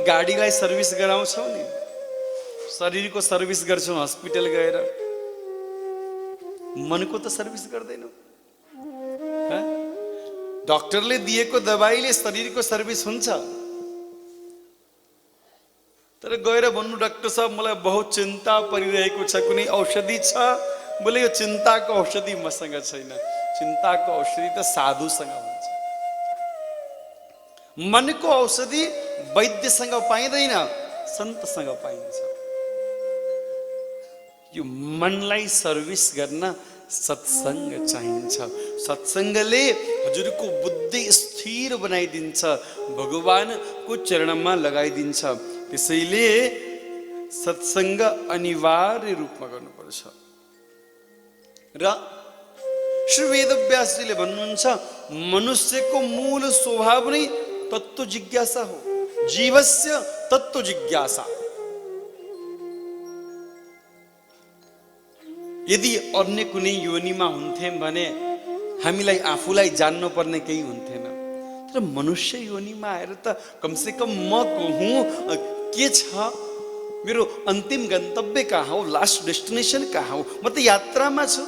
गाडीलाई service गराउँछौ नि, शरीरको service गर्छौ हस्पिटल गएर, मनको त सर्भिस गर्दैनौ। डाक्टरले दिएको दबाईले शरीरको सर्भिस हुन्छ, तर गएर भन्नु डाक्टर साहब मलाई बहुत चिन्ता परिरहेको छ, कुनै औषधि छ? बोले यो चिन्ताको औषधि मसँग छैन, चिन्ताको औषधि त साधुसँग हुन्छ। मनको औषधि वैद्यसँग पाइँदैन, सन्तसँग पाइन्छ। यो मनलाई सर्भिस गर्न सत्संग चाहिन्छ। सत्संगले हजुरको बुद्धि स्थिर बनाइदिन्छ, भगवानको चरणमा लगाइदिन्छ। त्यसैले सत्संग अनिवार्य रूपमा गर्नुपर्छ। र श्री वेदव्यासजीले भन्नुहुन्छ मनुष्यको मूल स्वभाव नै तत्त्व जिज्ञासा हो, जीवस्य तत्त्व जिज्ञासा। यदि अन्य कुनै योनिमा हुन्थे भने हामीलाई आफूलाई जान्नु पर्ने केही हुन्थेन, तर मनुष्य योनिमा आएर त कमसे कम म को हुँ, के छ, मेरो अन्तिम गन्तव्य कहाँ हो, लास्ट डेस्टिनेसन कहाँ हो, म त यात्रामा छु।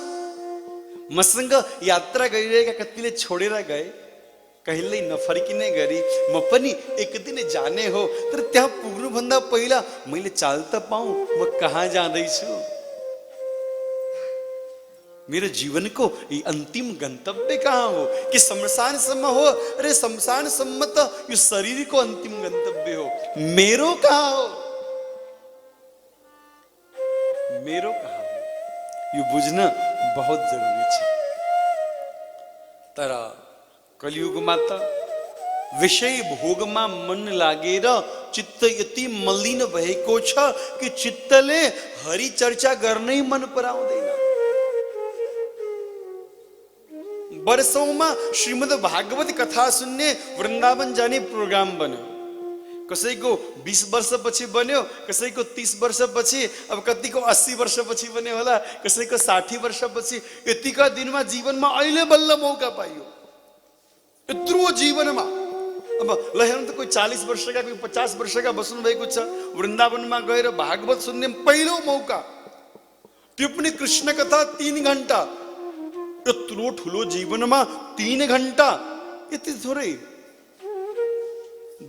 मसँग यात्रा गरिरहेका कतिले छोडेर गए, कहिल्यै नफर्किने गरी म पनि एक दिन जाने हो, तर त्यहाँ पुग्नुभन्दा पहिला मैले चाल त पाऊँ म कहाँ जाँदैछु। मेरो जीवनको यी अन्तिम गन्तव्य कहाँ हो, कि शमशानसम्म हो? अरे शमशानसम्म त यो शरीरको अन्तिम गन्तव्य हो, मेरो कहाँ हो, मेरो कहाँ हो, यो बुझ्न बहुत जरुरी छ। तर कलियुगमा त विषय भोगमा मन लागेर चित्त यति मलिन भएको छ कि चित्तले हरि चर्चा गर्नै मन पराउँदैन। वर्षौंमा श्रीमद् भागवत कथा सुन्ने, वृन्दावन जाने प्रोग्राम बन्यो। कसैको 20 वर्षपछि बन्यो, कसैको 30 वर्षपछि, अब कतिको 80 वर्षपछि बन्यो होला, कसैको 60 वर्षपछि। यतिका दिनमा जीवनमा अहिले बल्ल मौका पाइयो, यत्रो जीवनमा। अब ल हेर्नु त कोही 40 वर्षका, कोही 50 वर्षका बस्नु भएको छ, वृन्दावनमा गएर भागवत सुन्ने पहिलो मौका, त्यो पनि कृष्ण कथा 3 घण्टा। यत्रो ठुलो जीवनमा 3 घण्टा यति थोरै,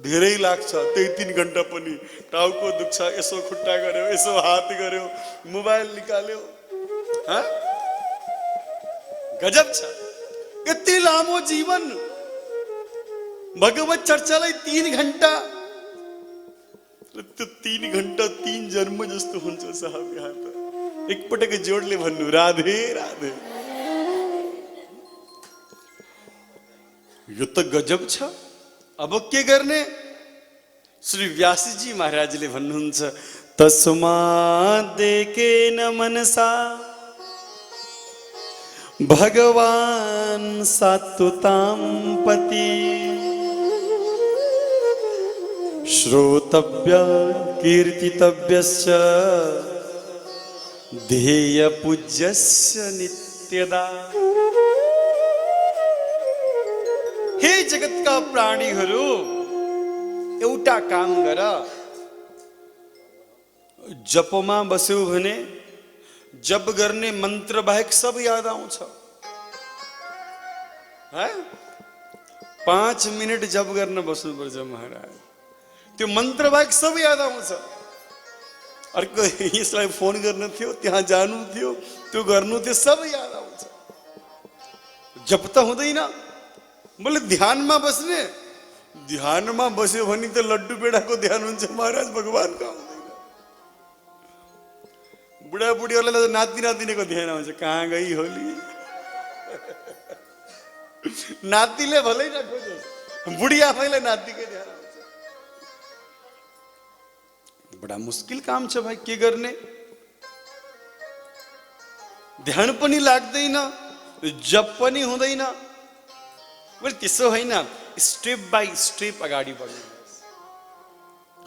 धेरै लाग्छ। त्यही 3 घण्टा पनि टाउको दुख्छ, यसो खुट्टा गर्यो, यसो हात गर्यो, मोबाइल निकाल्यो, गजब छ। यति लामो जीवन भगवत चर्चालाई 3 घण्टा, त्यो 3 घण्टा 3 जन्म जस्तो हुन्छ साहब। यहाँ त एकपटक जोडले भन्नु राधे राधे। यो त गजब छ। अब के गर्ने? श्री व्यासजी महाराजले भन्नुहुन्छ तस्मादेकेन मनसा भगवान् सात्वतां पति श्रोतव्य कीर्तितव्यश्च ध्येय पूज्यस्य नित्यदा। हे जगतका प्राणीहरू, एउटा काम गर, जपमा बस्यौ भने जप गर्ने मन्त्र बाहेक सब याद आउँछ। 5 मिनट जप गर्न बस्नुपर्छ महाराज, त्यो मन्त्र बाहेक सब याद आउँछ। अर्को यसलाई फोन गर्नु थियो, त्यहाँ जानु थियो, त्यो गर्नु थियो, सब याद आउँछ। जप त हुँदैन। बोले ध्यानमा बस्ने, ध्यानमा बस्यो भने त लड्डु पेडाको ध्यान हुन्छ महाराज, भगवान का हुँदैन। बुढाबुढीहरूलाई नाति नातिनीको ध्यान आउँछ, कहाँ गई होली। नातिले भलै नखोजोस्, बुढी आफैलाई नातिकै ध्यान आउँछ। बडा मुस्किल काम छ भाइ, के गर्ने? ध्यान पनि लाग्दैन, जप पनि हुँदैन। बोले त्यसो होइन, स्टेप बाई स्टेप अगाडि बढ्नुहोस्।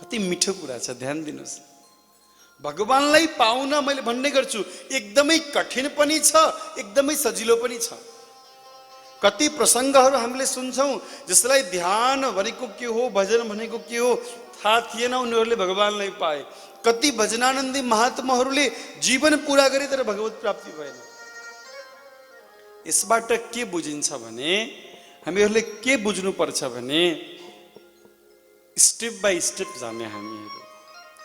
कति मिठो कुरा छ, ध्यान दिनुहोस्। भगवानलाई पाउन मैले भन्ने गर्छु एकदमै कठिन पनि छ, एकदमै सजिलो पनि छ। कति प्रसङ्गहरू हामीले सुन्छौँ जसलाई ध्यान भनेको के हो, भजन भनेको के हो थाहा थिएन, उनीहरूले भगवानलाई पाए। कति भजनानन्दी महात्माहरूले जीवन पुरा गरे तर भगवत प्राप्ति भएन। यसबाट के बुझिन्छ भने हामीहरूले के बुझ्नुपर्छ भने स्टेप बाई स्टेप जाने हामीहरू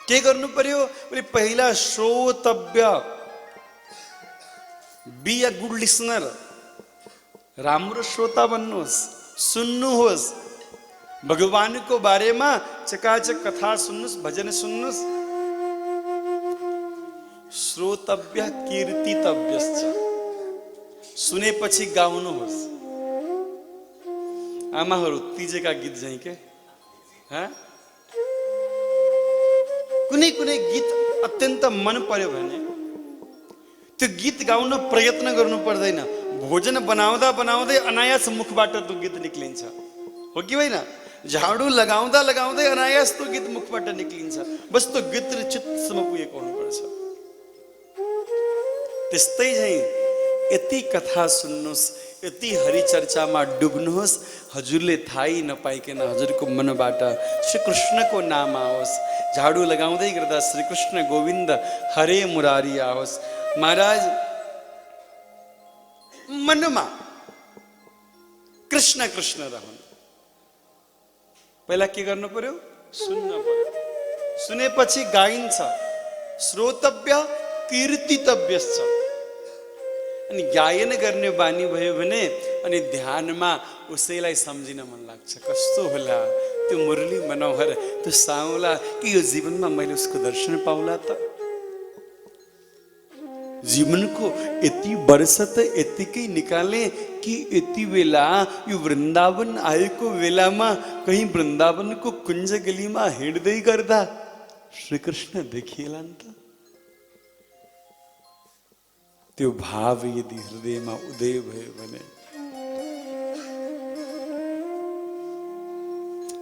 के गर्नु पर्यो भने पहिला श्रोतव्य, बी अ गुड लिसनर, राम्रो श्रोता बन्नुहोस्, सुन्नुहोस्, भगवानको बारेमा चकाचक कथा सुन्नुहोस्, भजन सुन्नुहोस्। श्रोतव्य कीर्तितव्यश्च, सुनेपछि गाउनुहोस्। आमाहरू तिजेका गीत झैं के कुनै कुनै गीत अत्यन्त मन पर्यो भने त्यो गीत गाउन प्रयत्न गर्नु पर्दैन। भोजन बनाउँदा बनाउँदै अनायास मुखबाट त्यो गीत निक्लिन्छ, हो कि होइन? झाडु लगाउँदा लगाउँदै अनायास त्यो गीत मुखबाट निक्लिन्छ। बस त्यो गीत चित्तसम्म पुगेको हुनुपर्छ। त्यस्तै झैं यति कथा सुन्नुहोस्, यति हरिचर्चामा डुब्नुहोस्, हजुरले थाहै नपाइकन हजुरको मनबाट श्री कृष्णको नाम आओस्। झाडु लगाउँदै गर्दा श्री कृष्ण गोविन्द हरे मुरारी आओस्। महाराज मनमा कृष्ण कृष्ण रहन्। पहिला के गर्नु पर्यो? सुन्न पर्यो। सुनेपछि गाइन्छ। श्रोतव्य कीर्तितव्यश्च। अनि गायन गर्ने बानी भयो भने अनि ध्यानमा उसैलाई सम्झिन मन लाग्छ। कस्तो होला त्यो मुरली मनोहर, त्यो साउला, कि यो जीवनमा मैले उसको दर्शन पाउला त? जीवनको यति वर्ष त यतिकै निकाले कि यति बेला यो वृन्दावन आएको बेलामा कहीँ वृन्दावनको कुञ्ज गलीमा हिँड्दै गर्दा श्रीकृष्ण देखिएला नि त? त्यो भाव यदि हृदयमा उदय भयो भने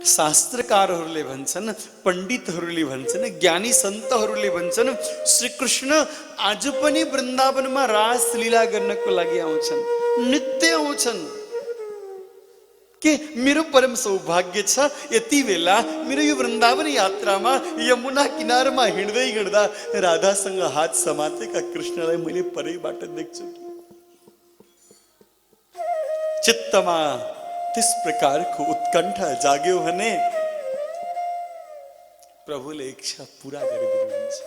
शास्त्रकारहरूले भन्छन्, पण्डितहरूले भन्छन्, ज्ञानी सन्तहरूले भन्छन् श्रीकृष्ण आज पनि वृन्दावनमा रास लीला गर्नको लागि आउँछन्, नित्य आउँछन्। के मेरो परम सौभाग्य छ यति बेला मेरो यो वृन्दावन यात्रामा यमुना किनारमा हिँड्दै हिँड्दा राधासँग हात समातेका कृष्णलाई मैले परैबाट देख्छु। चित्तमा त्यस प्रकारको उत्कण्ठा जाग्यो भने प्रभुले इच्छा पूरा गरिदिनुहुन्छ।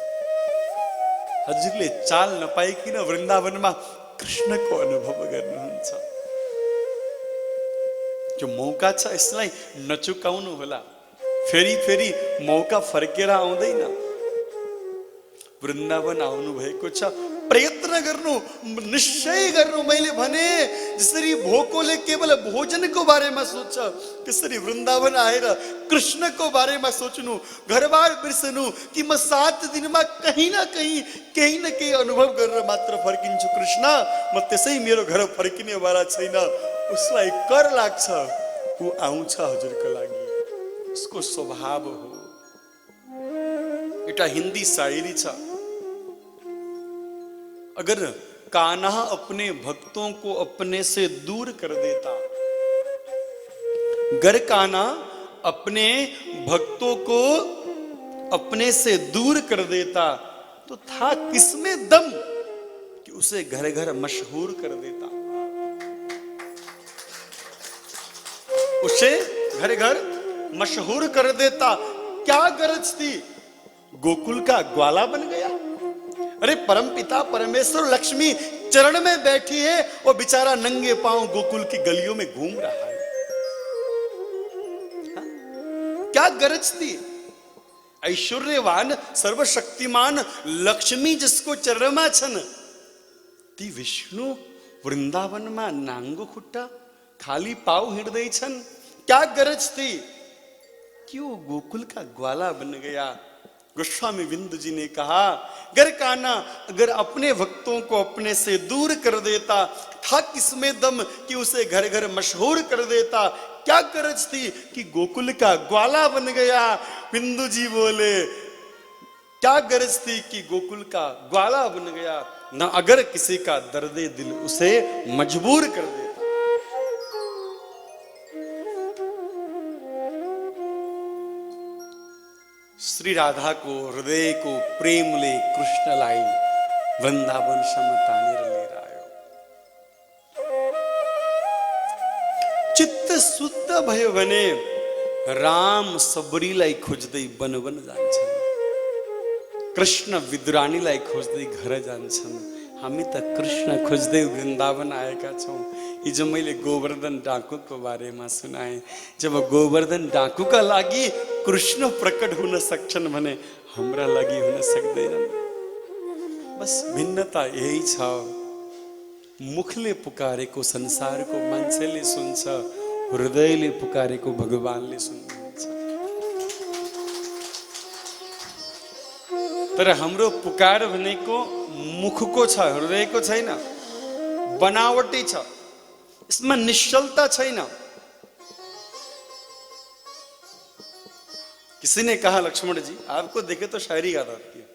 हजुरले चाल नपाइकन वृन्दावनमा कृष्णको अनुभव गर्नुहुन्छ। जो मौका छ यसलाई नचुकाउनु होला। फेरि फेरि मौका फर्केर आउँदैन। वृन्दावन आउनु भएको छ, प्रयत्न गर्नु, निश्चय गर्नु। मैले भने जसरी भोकोले केवल भोजनको बारेमा सोच्छ त्यसरी वृन्दावन आएर कृष्णको बारेमा सोच्नु, घरबार बिर्सनु कि म 7 दिनमा कहीँ न केही अनुभव गरेर मात्र फर्किन्छु कृष्ण, म त्यसै मेरो घर फर्किने वाला छैन। उसलाई कर लाग्छ, ऊ आउँछ हजुरको लागि, उसको स्वभाव हो। एउटा हिन्दी शायरी छ, अगर कान्हा अपने भक्तों को अपने से दूर कर देता, अगर कान्हा अपने भक्तों को अपने से दूर कर देता तो था किसमें दम कि उसे घर घर मशहूर कर देता। उसे घर घर मशहूर कर देता। क्या गरज थी? गोकुल का ग्वाला बन गया। अरे परमपिता परमेश्वर लक्ष्मी चरण में बैठी है और बेचारा नंगे पांव गोकुल की गलियों में घूम रहा है। हा? क्या गरज थी? ऐश्वर्यवान सर्वशक्तिमान लक्ष्मी जिसको चरणमा छन् ती विष्णु वृंदावन में नांगो खुट्टा खाली पाव हिँड्दै छन्। क्या गरज थी? क्यों गोकुल का ग्वाला बन गया। गोस्वामी बिंदु जी ने कहा, गर कान्हा अगर अपने भक्तों को अपने से दूर कर देता था किसमें दम कि उसे घर घर मशहूर कर देता। क्या गरज थी कि गोकुल का ग्वाला बन गया। बिंदु जी बोले, क्या गरज थी कि गोकुल का ग्वाला बन गया, न अगर किसी का दर्दे दिल उसे मजबूर कर देता। श्री राधा को हृदय को प्रेमले कृष्णलाई वृन्दावनसम्म तानेर लिएर आयो। चित्त शुद्ध भयो भने राम सबरीलाई खोज्दै वन वन जान्छन्, कृष्ण विद्रानीलाई खोज्दै घर जान्छन्। हामी त कृष्ण खोज्दै वृन्दावन आएका छौँ। हिजो मैले गोवर्धन डाकुको बारेमा सुनाएँ। जब गोवर्धन डाकुका लागि कृष्ण प्रकट हुन सक्छन् भने हाम्रा लागि हुन सक्दैनन्। बस भिन्नता यही छ, मुखले पुकारेको संसारको मान्छेले सुन्छ, हृदयले पुकारेको भगवानले सुन्नुहुन्छ। तर हाम्रो पुकार भनेको मुखको छ, हृदयको छैन, बनावटी छ, इसमें निश्चलता छैन। किसी ने कहा लक्ष्मण जी आपको देखे तो शायरी याद आती है।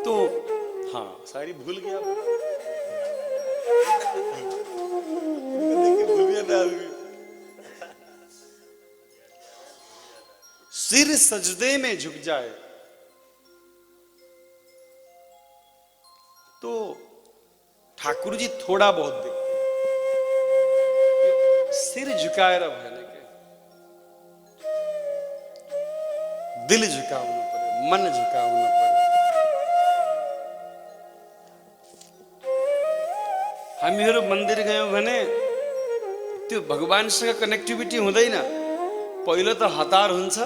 तो हाँ शायरी भूल गया, सिर सजदे में झुक जाए तो ठाकुर जी थोड़ा बहुत देखते, सिर झुकाएर भएन के, दिल झुकाउनु पर्यो, मन झुकाउनु पर्यो। हामीहरू मन्दिर गयौं भने त्यो भगवानसँग कनेक्टिभिटी हुँदैन। पहिलो त हतार हुन्छ।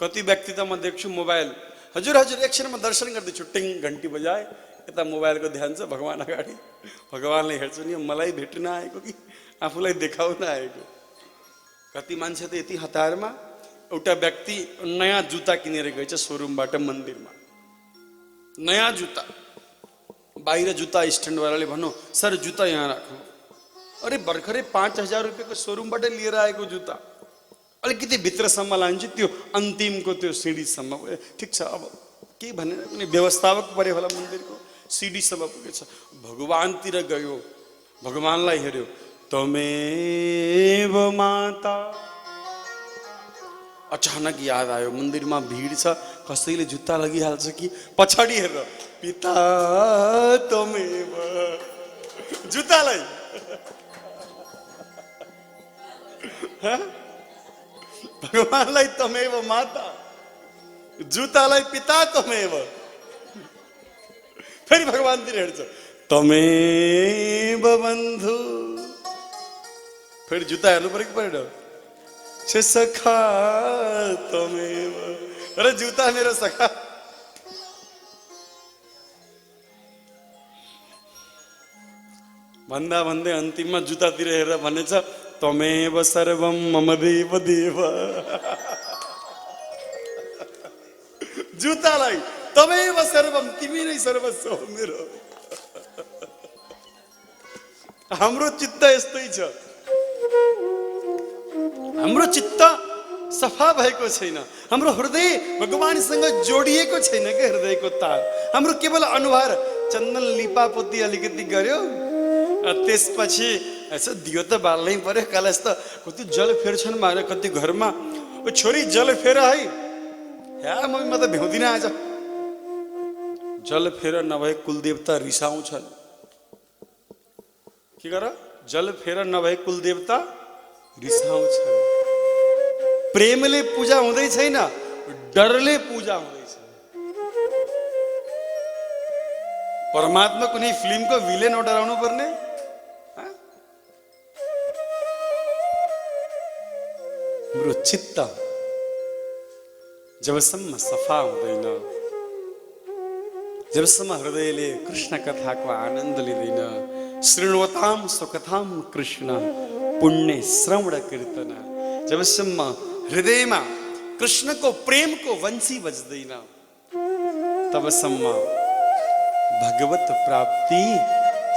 कति व्यक्ति त म देख्छु मोबाइल, हजुर हजुर एकछिनमा दर्शन गर्दैछु, टिङ घन्टी बजाए, यता मोबाइलको ध्यान छ भगवान अगाडि। भगवानले हेर्छु नि मलाई भेट्न आएको कि आफूलाई देखाउन आएको। कति मान्छे त यति हतारमा। एउटा व्यक्ति नयाँ जुत्ता किनेर गएछ सोरुमबाट मन्दिरमा, नयाँ जुत्ता। बाहिर जुत्ता स्ट्यान्डवालाले भन्नु सर जुत्ता यहाँ राख्नु। अरे भर्खरै 5000 रुपियाँको सोरुमबाट लिएर आएको जुत्ता, अलिकति भित्रसम्म लान्छु, त्यो अन्तिमको त्यो सिडीसम्म। ठिक छ, अब के भनेर कुनै व्यवस्थापक पर्यो होला मन्दिरको, सिडीसम्म पुगेछ। भगवानतिर गयो, भगवानलाई हेर्यो, तमेव माता। अचानक याद आयो मन्दिरमा भिड छ, कसैले जुत्ता लगिहाल्छ कि पछाडि हेरेर पिता तमेव, जुत्तालाई भगवानलाई तमेव माता, जुत्तालाई पिता तमेव। फेरि भगवानतिर हेर्छ, तमेव बन्धु। फेरि जुत्ता हेर्नु पऱ्यो कि परेन, सखा तमेव। अरे जुत्ता मेरो सखा। भन्दा भन्दै अन्तिममा जुत्तातिर हेरेर भनेछ, तमेव सर्वम मम देव देव। जुत्तालाई तमेव सर्वम, तिमी नै सर्वस्व हो मेरो। हाम्रो चित्त यस्तै छ, हाम्रो चित्त सफा भएको छैन, हाम्रो हृदय भगवानसँग जोडिएको छैन के हृदयको तार। हाम्रो केवल अनुहार चन्दन लिपापोती अलिकति गर्यो, त्यसपछि यसो दियो त बाल्नै पर्यो, कलश त कति जल फेर्छन् मारे कति घरमा। ओ छोरी जल फेर है, या मम्मी म त भ्याउँदिनँ आज। जल फेर नभए कुलदेवता रिसाउँछन्। के गर, जल फेर नभए कुलदेवता रिसाउँछन्। प्रेमले पूजा हुँदै छैन, डरले पूजा हुँदैछ। परमात्मा कुनै फिल्मको भिलेन हो डराउनु पर्ने? हाम्रो चित्त जबसम्म सफा हुँदैन, जबसम्म हृदयले कृष्ण कथाको आनन्द लिँदैन, शृण्वताम स्वकथाम कृष्ण पुण्य श्रवण कीर्तन, जबसम्म हृदयमा कृष्णको प्रेमको वंशी बज्दैन, तबसम्म भगवत प्राप्ति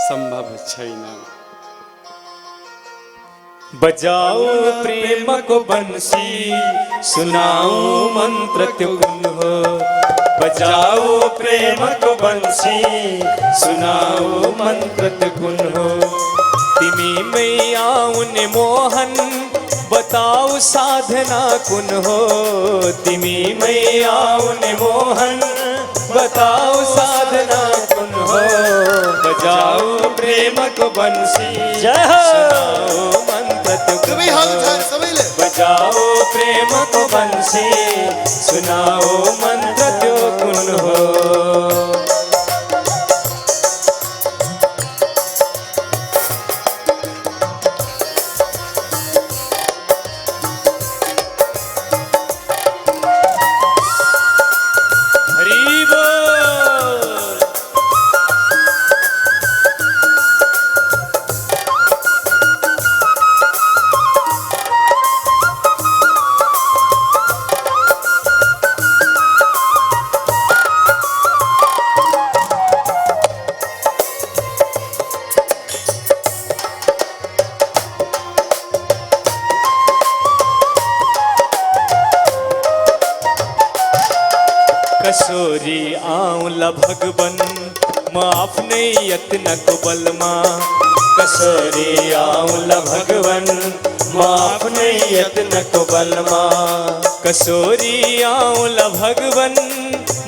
संभव छैन। बजाओ प्रेम को बंसी, सुनाओ मंत्र त्यो गुण हो। बजाओ प्रेम को बंसी सुनाओ मंत्र गुण हो तिमी मैया उन मोहन बताओ साधना कुन हो तिमी मैया उन मोहन बताओ साधना कुन हो बजाओ प्रेम को बंसी सुनाओ मंत्र सबै हाल उठाएर सबैले बजाओ प्रेम को बंसी सुनाओ मंत्र त्यो कुन हो हरि बोल कसोरी आउँला भगवन म आफ्नै यत्नको बलमा कसोरी आउँला भगवन म आफ्नै यत्नको बलमा कसोरी आउँला भगवन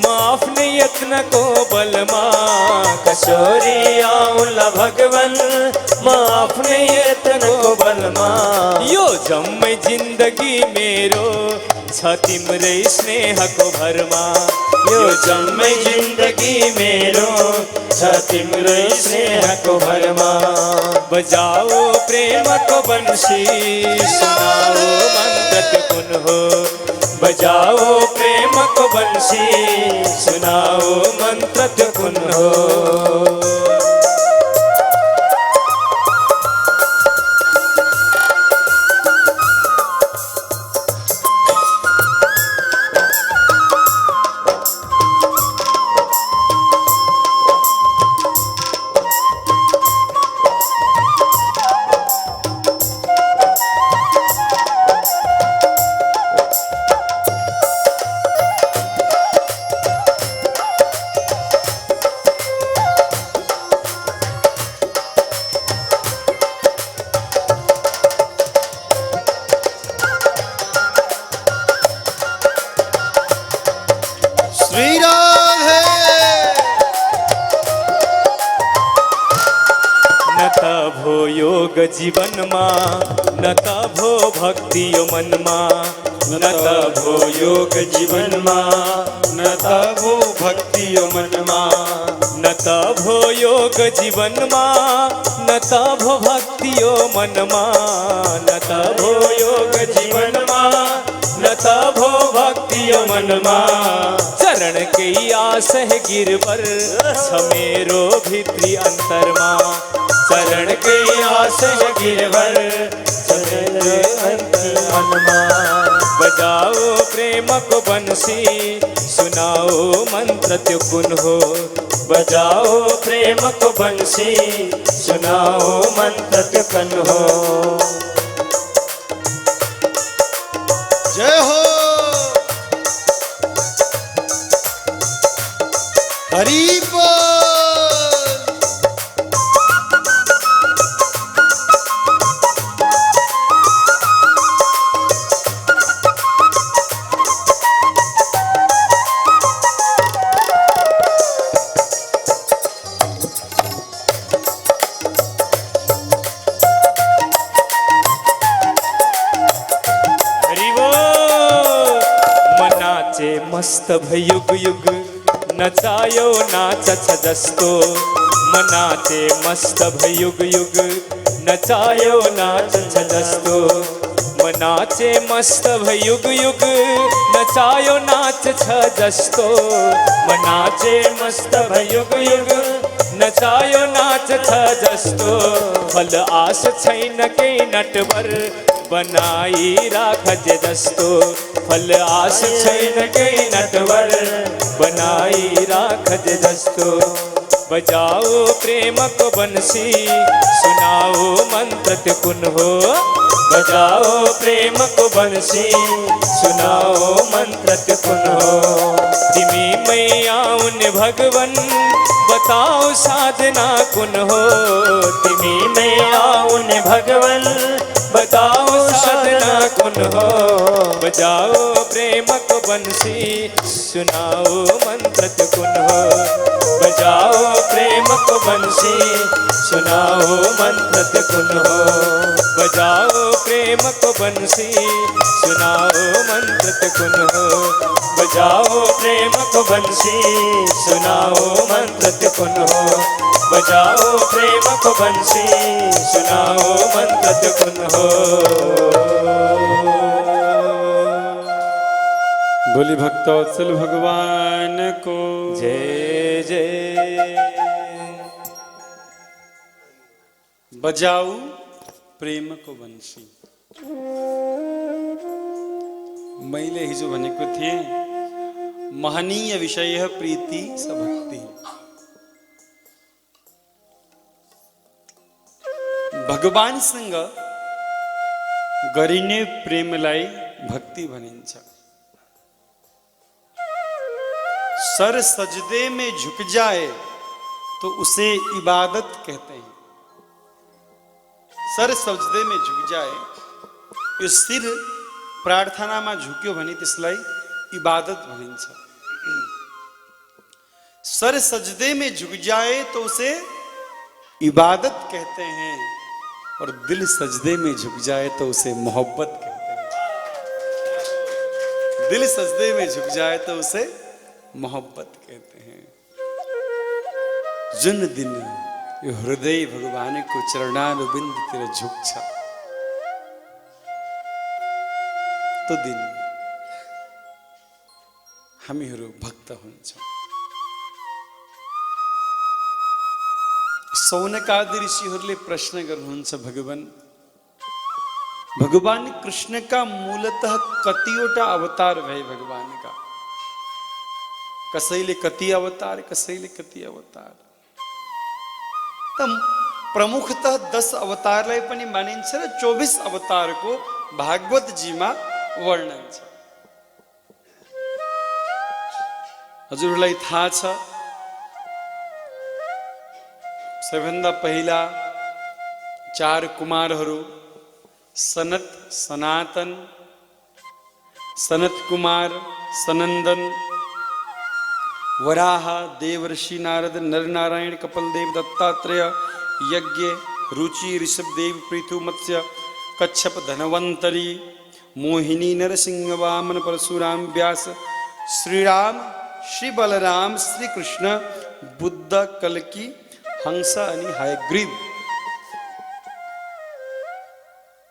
म आफ्नै यत्नको बलमा कसोरी आउँला भगवन म आफ्नै यत्नको बलमा यो जम्मै जिन्दगी मेरो छ तिम्रै स्नेहको भरमा यो जम्मै जिन्दगी मेरो छ तिम्रै स्नेहको भरमा बजाओ प्रेमको बंसी सुनाओ मंत्र कुन हो बजाओ प्रेमको बंसी सुनाओ मंत्र कुन हो श्री राधे न त भो योग जीवनमा न त भो भक्ति यो मनमा न त भो योग जीवनमा न त भो भक्ति यो मनमा न त भो योग जीवनमा न त भो भक्ति यो मनमा न त भो योग जीवनमा न त भो भक्ति यो मनमा चरण के आस है गिरवर छ मेरो भित्री अन्तरमा चरण के आस है गिरवर छ मेरो अन्तरमा बजाओ प्रेम को बंसी सुनाओ मंत्र त्यो कुन हो बजाओ प्रेम को बंसी सुनाओ मंत्र त्यो कुन हो जय हो हरि बोल मस्त भई युग युग नचायो नाच छ जस्तो मनाचे मस्त भई युग युग नचायो नाच छ जस्तो मनाचे मस्त भई युग युग नचायो नाच छ जस्तो मनाचे मस्त भई युग युग नचायो नाच छ जस्तो फल आस छैन के नटवर बनाई राखज जस्तो फल आस छैन के नटवर बनाई राखज जस्तो बजाओ प्रेम को बंसी सुनाओ मंत्र कुन हो बजाओ प्रेम को बंसी सुनाओ मंत्र कुन हो तिमी मैया उन भगवन बताओ साधना कुन हो तिमी मैया उन भगवन बताओ साधना कुन हो बजाओ प्रेम को बंसी सुनाओ मंत्र कुन हो बजाओ प्रेम को बंसी सुनाओ मंत्र कुन हो बजाओ प्रेम को बंसी सुनाओ मंत्र कुन हो बजाओ प्रेम को बंसी सुनाओ मंत्र कुन हो बजाओ प्रेम को बंसी सुनाओ मंत्र कुन हो। बोली भक्तवत्सल भगवान को जय जय। बजाऊ प्रेम को बंसी। मैले हिजो भनेको थिएँ महनीय विषय प्रीति स भक्ति। भगवानसँग गरिने प्रेमलाई भक्ति भनिन्छ। सर सजदे में झुक जाए तो उसे इबादत कहते हैं। सर सजदे में झुक जाए, यो सिर प्रार्थनामा झुक्यो भने त्यसलाई इबादत भनिन्छ। सर सजदे में झुक जाए तो उसे इबादत कहते हैं और दिल सजदे में झुक जाए तो उसे मोहब्बत कहते हैं। दिल सजदे में झुक जाए तो उसे मोहब्बत कहते हैं। जुन दिन यो हृदय भगवानको चरणारविन्दतिर झुक्छ तो दिन हामीहरू भक्त हुन्छौँ। सौनकादि ऋषिहरूले प्रश्न गर्नुहुन्छ, भगवान कृष्ण का मूलतः कतिवटा अवतार भए भगवानका? कसैले कति अवतार, कसैले कति अवतार। त प्रमुखतः 10 अवतारलाई पनि मानिन्छ र 24 अवतारको भागवत जीमा वर्णन छ। हजुरलाई थाहा छ, सबैभन्दा पहिला 4 कुमारहरू सनत, सनातन, सनत कुमार, सनंदन, वराह, देवर्षि नारद, नरनारायण, कपिलदेव, दत्तात्रेय, यज्ञ, रुचि, ऋषभदेव, पृथु, मत्स्य, कच्छप, धनवंतरी, मोहिनी, नरसिंह, वामन, परशुराम, व्यास, श्रीराम, श्री बलराम, श्री कृष्ण, बुद्ध, कल्कि, हंस अनि हयग्रीव।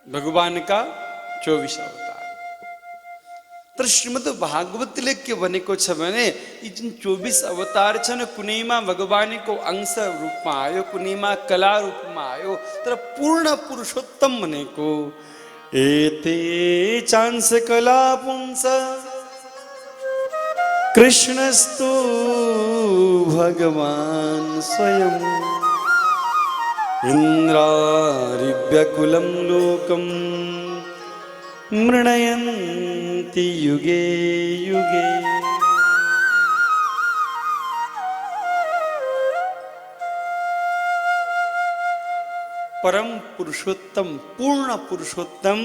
भगवान का 24 अवतार। तर श्रीमद् भागवतले के भनेको छ भने यी जुन 24 अवतार छन् कुनैमा भगवानको अंश रूपमा आयो, कुनैमा कला रूपमा आयो, तर पूर्ण पुरुषोत्तम भनेको एते चांस कला पुंस कृष्णस्तु भगवान स्वयं इंद्रारिव्यकुलं लोकं मृणयन्ति युगे युगे। परम पुरुषोत्तम, पूर्ण पुरुषोत्तम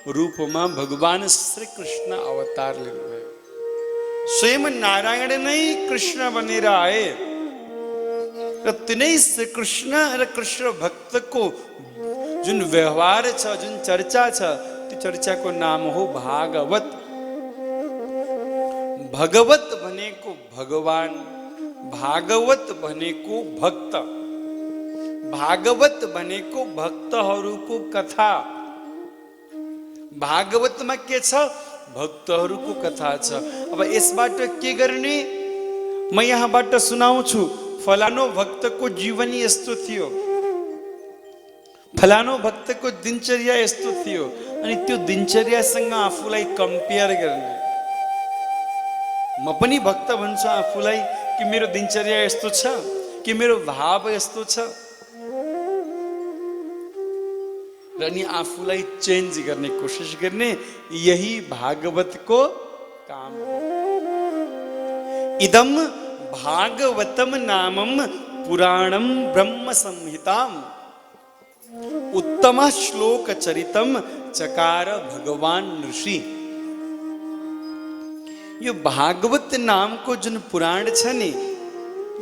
रूपमा भगवान श्री कृष्ण अवतार लिनुभयो। स्वयं नारायण नै कृष्ण बनेर आए र तिनै श्री कृष्ण र कृष्ण भक्तको जुन व्यवहार छ, जुन चर्चा छ, त्यो चर्चाको नाम हो भागवत। भगवत भनेको भगवान, भागवत भनेको भक्त, भागवत भनेको भक्तहरूको कथा। भागवतमा के छ? भक्तहरूको कथा छ। अब यसबाट के गर्ने? म यहाँबाट सुनाउँछु, फलानो भक्तको जीवन यस्तो थियो, फलानो भक्तको दिनचर्या यस्तो थियो, अनि त्यो दिनचर्यासँग आफूलाई कम्पेयर गर्ने। म पनि भक्त भन्छु आफूलाई कि मेरो दिनचर्या यस्तो छ, कि मेरो भाव यस्तो छ। र अनि आफूलाई चेन्ज गर्ने कोसिस गर्ने, यही भागवतको काम हो। इदम भागवतम नामम पुराणम ब्रह्म संहिताम उत्तम श्लोक चरितम चकार भगवान ऋषि। यो भागवत नाम को जुन पुराण छ नि,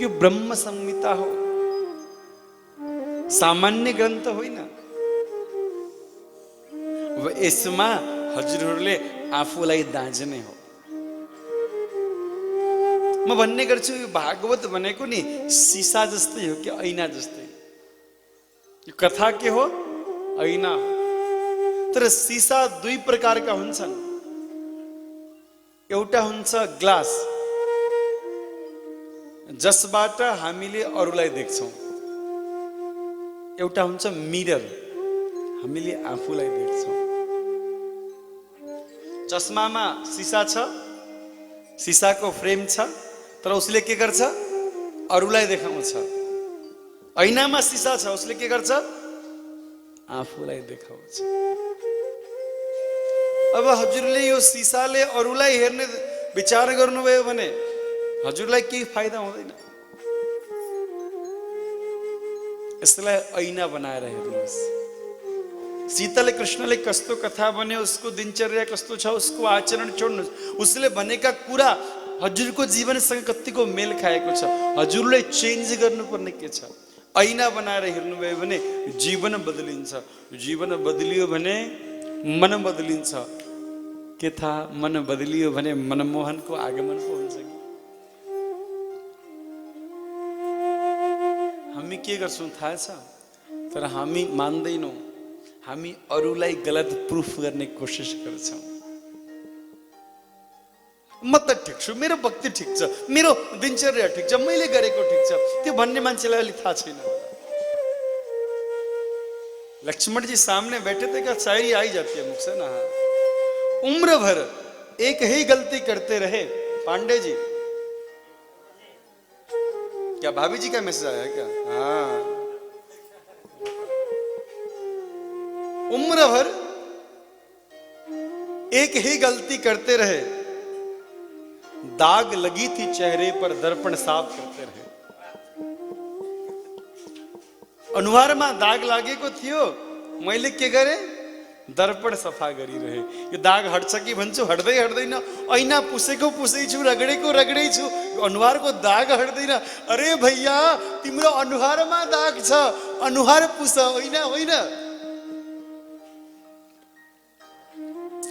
यो ब्रह्म संहिता हो, सामान्य ग्रन्थ होइन। यसमा हजुरहरूले आफूलाई दाँज्ने हो। म भन्ने गर्छु, यो भागवत भनेको नि सिसा जस्तै हो कि ऐना जस्तै। यो कथा के हो? ऐना हो। तर सिसा दुई प्रकारका हुन्छन्। एउटा हुन्छ ग्लास, जसबाट हामीले अरूलाई देख्छौँ। एउटा हुन्छ मिरर, हामीले आफूलाई देख्छौँ। चस्मामा सिसा छ, सिसाको फ्रेम छ, तर उसले के गर्छ? अरूलाई देखाउँछ। ऐनामा सिसा छ, उसले के गर्छ? आफूलाई देखाउँछ। अब हजुरले यो सिसाले अरूलाई हेर्ने विचार गर्नुभयो भने हजुरलाई केही फाइदा हुँदैन। यसलाई ऐना बनाएर हेर्नुहोस्। सीताले कृष्णले कस्तो कथा भन्यो, उसको दिनचर्या कस्तो छ, उसको आचरण छोड्नुहोस्। उसले भनेका कुरा हजुरको जीवनसँग कतिको मेल खाएको छ। हजुरले चेन्ज गर्नुपर्ने के छ? ऐना बनाएर हेर्नुभयो भने जीवन बदलिन्छ। जीवन बदलियो भने मन बदलिन्छ। के थाहा, मन बदलियो भने मनमोहनको आगमन पो हुन्छ कि? हामी के गर्छौँ थाहा छ? तर हामी मान्दैनौँ। हामी अरूलाई गलत प्रुफ गर्ने कोसिस गर्छौँ। म त ठिक छु, मेरो भक्ति ठिक छ, मेरो दिनचर्या ठिक छ, मैले गरेको ठिक छ, त्यो भन्ने मान्छेलाई अलि थाहा छैन। लक्ष्मण जी सामने बैठे थे, क्या शायरी आई जाती है मुख से ना। उम्र भर एक ही गलती करते रहे। पांडे जी, क्या भाभी जी का मैसेज आया क्या? हाँ, उम्र भर एक ही गलती करते रहे, दाग लगी थी चेहरे पर, दर्पण साफ करते रहे। अनुहारमा दाग लागेको थियो, मैले के गरे? दर्पण सफा गरिरहे। यो दाग हट्छ कि भन्छु, हट्दै हट्दैन। ऐना पुसेको पुसैछु, रगडेको रगडै छु, यो अनुहारको दाग हट्दैन। अरे भैया, तिम्रो अनुहारमा दाग छ, अनुहार पुस, ऐना होइन।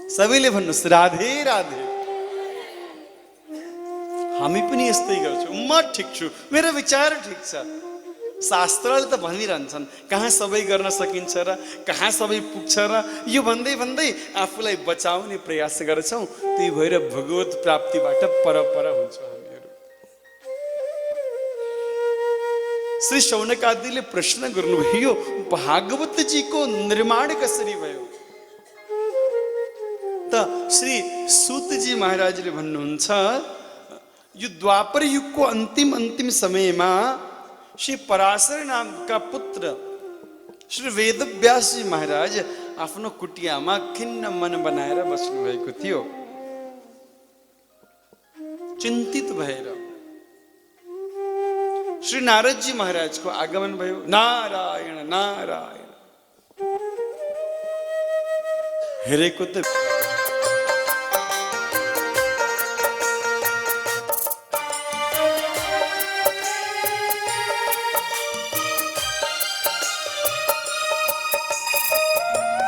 सबैले भन्नुहोस् राधे राधे। हामी पनि यस्तै गर्छौँ। म ठिक छु, मेरो विचार ठिक छ। शास्त्रले त भनिरहन्छन् कहाँ सबै गर्न सकिन्छ र कहाँ सबै पुग्छ र। यो भन्दै भन्दै आफूलाई बचाउने प्रयास गर्छौँ। त्यही भएर भगवत प्राप्तिबाट पर हुन्छौँ हामीहरू। श्री शौनकादिले प्रश्न गर्नुभयो, भागवतजीको निर्माण कसरी भयो? त श्री सूतजी महाराजले भन्नुहुन्छ, यो द्वापर युगको अन्तिम समयमा श्री पराशर नामका पुत्र श्री वेदव्यास जी महाराज आफ्नो कुटियामा खिन्न मन बनाएर बस्नु भएको थियो। चिन्तित भएर श्री नारद जी महाराज को आगमन भयो। नारायण नारायण हेरेको त